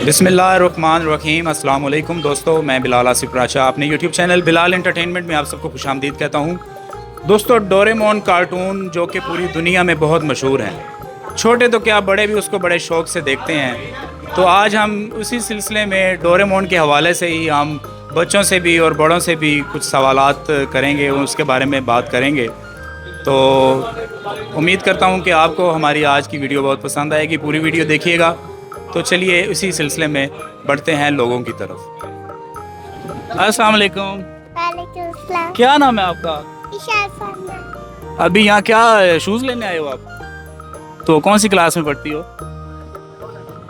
बिस्मिल्लाहिर्रहमानिर्रहीम। अस्सलाम वालेकुम दोस्तों, मैं बिलाल आसिफ राशा अपने यूट्यूब चैनल बिलाल एंटरटेनमेंट में आप सबको खुशामदीद कहता हूँ। दोस्तों, डोरेमोन कार्टून जो कि पूरी दुनिया में बहुत मशहूर हैं, छोटे तो क्या बड़े भी उसको बड़े शौक़ से देखते हैं। तो आज हम उसी सिलसिले में डोरेमोन के हवाले से ही हम बच्चों से भी और बड़ों से भी कुछ सवालात करेंगे, उसके बारे में बात करेंगे। तो उम्मीद करता हूँ कि आपको हमारी आज की वीडियो बहुत पसंद आएगी, पूरी वीडियो देखिएगा। तो चलिए इसी सिलसिले में बढ़ते हैं लोगों की तरफ। अस्सलाम वालेकुम। वालेकुम सलाम। क्या नाम है आपका? इशार फरमा। अभी यहाँ क्या शूज़ लेने आए हो आप? तो कौन सी क्लास में पढ़ती हो?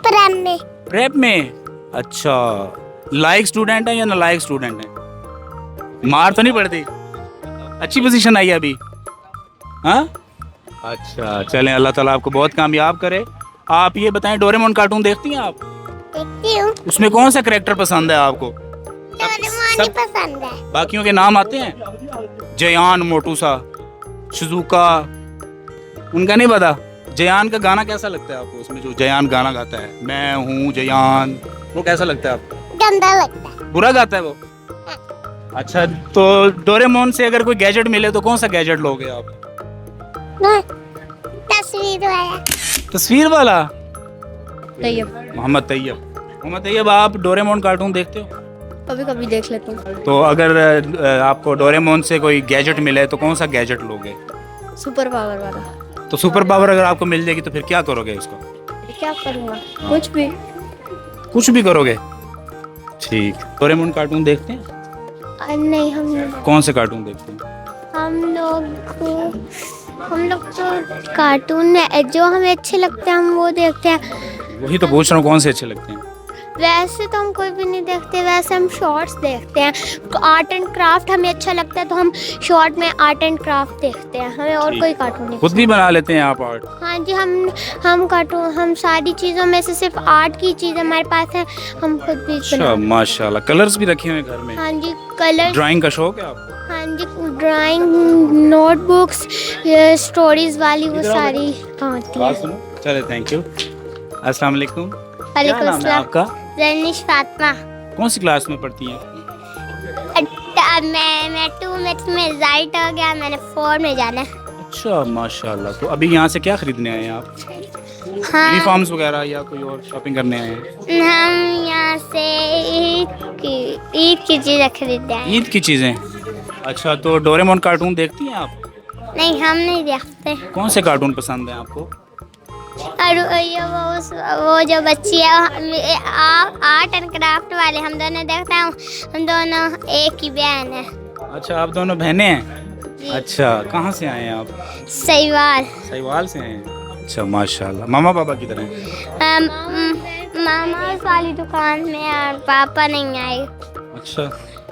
प्रेम में। प्रेप में? अच्छा, लाइक स्टूडेंट है या नालायक स्टूडेंट है? मार तो नहीं पड़ती? अच्छी पोजीशन आई है अभी? हाँ, अच्छा, चलें, अल्लाह ताला आपको बहुत कामयाब करे। आप ये बताएं, डोरेमोन कार्टून देखती हैं आप? देखती हूँ। उसमें कौन सा कैरेक्टर पसंद है आपको? डोरेमोन ही पसंद है। बाकियों के नाम आते हैं? जयान, मोटू सा, शिजुका, उनका नहीं पता? जयान का गाना कैसा लगता है आपको? उसमें जो जयान गाना गाता है, मैं हूँ जयान, वो कैसा लगता है आपको? गंदा लगता है। बुरा गाता है वो? अच्छा, तो डोरेमोन से अगर कोई गैजेट मिले तो कौन सा गैजेट लोगे आप? तस्वीर वाला। तस्वीर वाला? तैयब। मोहम्मद तैयब, आप डोरेमोन कार्टून देखते हो? कभी कभी देख लेता हूँ। तो अगर आपको डोरेमोन से कोई गैजेट मिले तो कौन सा गैजेट लोगे? सुपर पावर वाला। तो सुपर पावर अगर आपको मिल जाएगी तो फिर क्या करोगे उसको? क्या करूँगा? कुछ भी। कुछ भी करोगे? ठीक। डोरेमोन कार्टून देखते हैं? नहीं, हम कौन से कार्टून देखते हैं? हम लोग तो कार्टून में जो हमें अच्छे लगते हैं हम वो देखते हैं। वही तो पूछ रहा हूँ, कौन से अच्छे लगते हैं? वैसे तो हम कोई भी नहीं देखते, वैसे हम शॉर्ट्स देखते हैं। आर्ट एंड क्राफ्ट हमें अच्छा लगता है तो हम शॉर्ट में आर्ट एंड क्राफ्ट देखते हैं। हमें और कोई कार्टून नहीं। खुद भी बना लेते हैं आप आर्ट? हाँ जी, हम कार्टून, हम सारी चीज़ों में से सिर्फ आर्ट की चीज़ हमारे पास है, हम खुद भी अच्छा, माशाल्लाह। कलर्स भी रखे हुए हैं घर में? हाँ जी, कलर। ड्राइंग का शौक है आपको? हाँ जी, ड्राइंग, नोटबुक्स, स्टोरीज वाली वो सारी होती बात है। सुनो, चले, थैंक यू। अस्सलाम वालेकुम। क्या वालेकुम नाम है अस्सलाम। आपका? जर्निश फातिमा। कौन सी क्लास में पढ़ती हैं? मैं 2 मिनट्स में रिजल्ट हो गया, मैंने 4 में जाना है। अच्छा, माशाल्लाह। तो अभी यहाँ से क्या खरीदने आए हैं आप? हाँ, यूनिफॉर्म्स वगैरह या कोई और शॉपिंग करने आए हैं? हम यहाँ से ईद की चीज़ें खरीदते हैं। ईद की चीज़ें? अच्छा, तो डोरेमोन कार्टून देखती हैं आप? नहीं, हम नहीं देखते। कौन से कार्टून पसंद है आपको? और ये वो जो बच्ची है आर्ट एंड क्राफ्ट वाले, हम दोनों देखते हैं। हम दोनों एक ही बहन है। अच्छा, आप दोनों बहनें हैं? अच्छा, कहाँ से आए हैं आप? सहीवाल। सहीवाल से हैं? अच्छा, माशाल्लाह। मामा पापा की तरह हैं? मामा उस वाली दुकान में और पापा नहीं आए। अच्छा,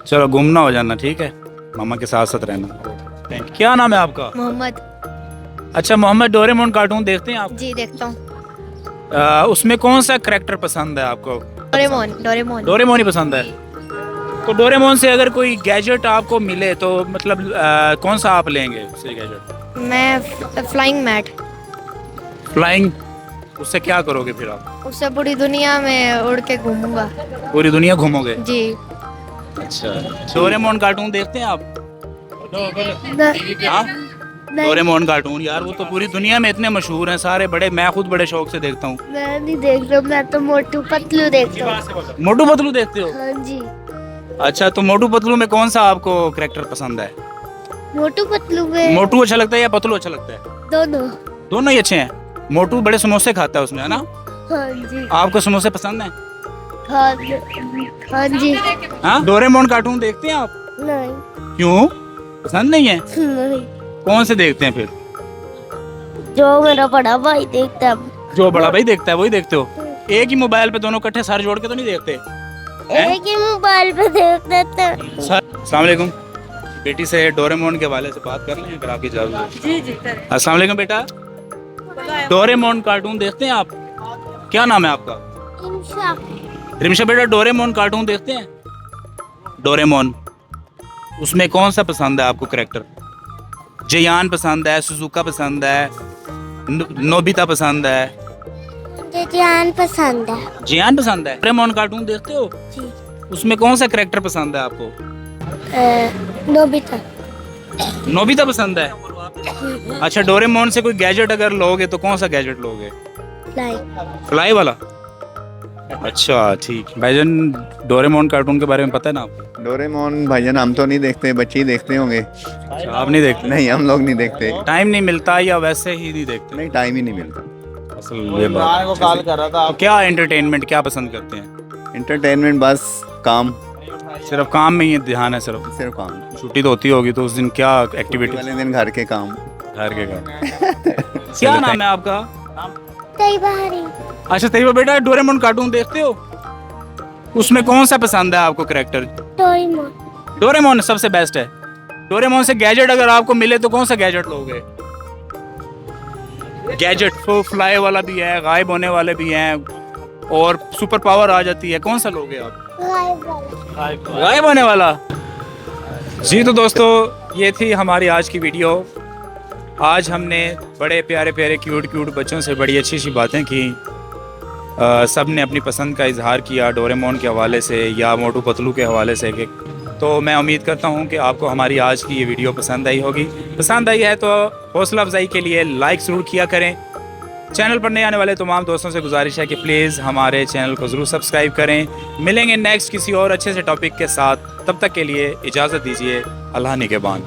चलो, घूमना हो जाना, ठीक है, मामा के साथ साथ रहना। Thank you. क्या नाम है आपका? मोहम्मद। अच्छा मोहम्मद, डोरेमोन कार्टून देखते हैं आप? जी देखता हूँ। उसमें कौन सा करैक्टर पसंद है आपको? डोरेमोन। डोरेमोन ही पसंद है? तो डोरेमोन से अगर कोई गैजेट आपको मिले तो मतलब कौन सा आप लेंगे उससे गैजेट? मैं फ्लाइंग मैट। फ्लाइंग? उससे क्या करोगे फिर आप? उससे पूरी दुनिया में उड़ के घूमूंगा। पूरी दुनिया घूमोगे? जी। अच्छा, डोरेमोन कार्टून देखते हैं आप? हाँ, डोरेमोन कार्टून, यार वो तो पूरी दुनिया में इतने मशहूर हैं सारे, बड़े, मैं खुद बड़े शौक से देखता हूँ। मैं नहीं देख रहा, मैं तो मोटू पतलू देखता हूँ। मोटू पतलू देखते हो? हाँ जी। अच्छा, तो मोटू पतलू में कौन सा आपको कैरेक्टर पसंद है? मोटू पतलू में मोटू अच्छा लगता है या पतलू अच्छा लगता है? दोनों। दोनों ही अच्छे हैं। मोटू बड़े समोसे खाता है उसमें, है ना? हाँ जी। आपको समोसे पसंद हैं? हाँ जी। हाँ, डोरेमोन कार्टून देखते हैं आप? नहीं। क्यों, पसंद नहीं है? नहीं, कौन से देखते हैं फिर? जो मेरा बड़ा भाई देखता है। जो बड़ा भाई देखता है वही देखते हो? एक ही मोबाइल पे दोनों इकट्ठे सर जोड़ के तो नहीं देखते? एक ही मोबाइल पे देखते थे। अस्सलाम वालेकुम। बेटी से डोरेमोन के हवाले से बात कर लें अगर आपकी इजाजत हो? जी जी। अस्सलाम वालेकुम बेटा, डोरेमोन कार्टून देखते हैं आप? क्या नाम है आपका? रिमशा बेटा, डोरेमोन कार्टून देखते हैं? डोरेमोन, उसमें कौन सा पसंद है आपको कैरेक्टर? जयान पसंद है, सुजुका पसंद है, नोबिता पसंद है? मुझे जान पसंद है जियान पसंद है। डोरेमोन कार्टून देखते हो? जी। उसमें कौन सा कैरेक्टर पसंद है आपको? नोबिता। नोबिता पसंद है। अच्छा, डोरेमोन से कोई गैजेट अगर लोगे तो कौन सा गैजेट लोगे? फ्लाई वाला। अच्छा ठीक। भाईजान, डोरेमोन कार्टून के बारे में पता है ना आपको? डोरेमोन भाईजान हम तो नहीं देखते, बच्चे ही देखते होंगे। अच्छा, आप नहीं देखते? नहीं, हम लोग नहीं देखते। टाइम नहीं मिलता या वैसे ही नहीं देखते? नहीं, टाइम ही नहीं मिलता। असल ये बात को कॉल कर रहा था। आप क्या एंटरटेनमेंट क्या पसंद करते हैं? एंटरटेनमेंट बस काम, सिर्फ काम में ही ध्यान है सिर्फ? सिर्फ काम। छुट्टी तो होती होगी तो उस दिन क्या एक्टिविटी? वाले दिन घर के काम। घर के काम। क्या नाम है आपका? तैबारी। अच्छा तैयबा बेटा, डोरेमोन कार्टून देखते हो? उसमें कौन सा पसंद है आपको कैरेक्टर? डोरेमोन। डोरेमोन सबसे बेस्ट है। डोरेमोन से गैजेट अगर आपको मिले तो कौन सा गैजेट लोगे? गैजेट तो फ्लाई वाला भी है, गायब होने वाले भी हैं और सुपर पावर आ जाती है, कौन सा लोगे आप? गायब होने वाला। जी तो दोस्तों, ये थी हमारी आज की वीडियो। आज हमने बड़े प्यारे प्यारे क्यूट बच्चों से बड़ी अच्छी अच्छी बातें की। सब ने अपनी पसंद का इजहार किया डोरेमोन के हवाले से या मोटू पतलू के हवाले से कि तो मैं उम्मीद करता हूं कि आपको हमारी आज की ये वीडियो पसंद आई होगी। पसंद आई है तो हौसला अफजाई के लिए लाइक ज़रूर किया करें। चैनल पर नए आने वाले तमाम दोस्तों से गुजारिश है कि प्लीज़ हमारे चैनल को ज़रूर सब्सक्राइब करें। मिलेंगे नेक्स्ट किसी और अच्छे से टॉपिक के साथ, तब तक के लिए इजाज़त दीजिए। अल्लाह निगहबान।